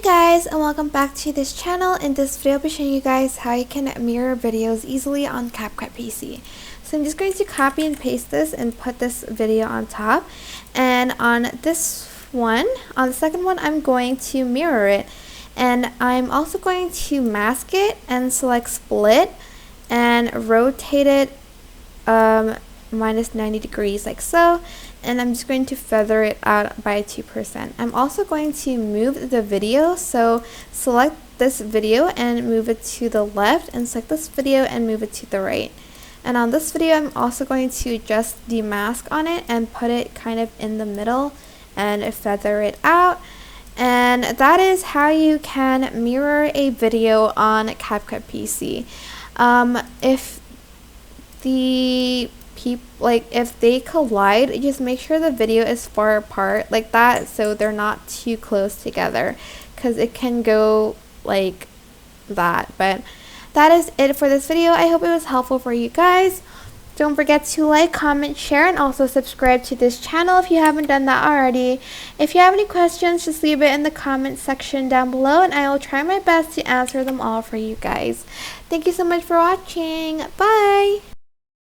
Hey guys, and welcome back to this channel. In this video I'll be showing you guys how you can mirror videos easily on CapCut PC. So I'm just going to copy and paste this and put this video on top, and on this one, on the second one, I'm going to mirror it, and I'm also going to mask it and select split and rotate it minus 90 degrees like so, and I'm just going to feather it out by 2%. I'm also going to move the video, so select this video and move it to the left, and select this video and move it to the right. And on this video I'm also going to adjust the mask on it and put it kind of in the middle and feather it out. And that is how you can mirror a video on CapCut PC. If the if they collide, just make sure the video is far apart like that, so they're not too close together, because it can go like that. But that is it for this video. I hope it was helpful for you guys. Don't forget to like, comment, share, and also subscribe to this channel if you haven't done that already. If you have any questions, just leave it in the comment section down below, and I will try my best to answer them all for you guys. Thank you so much for watching. Bye!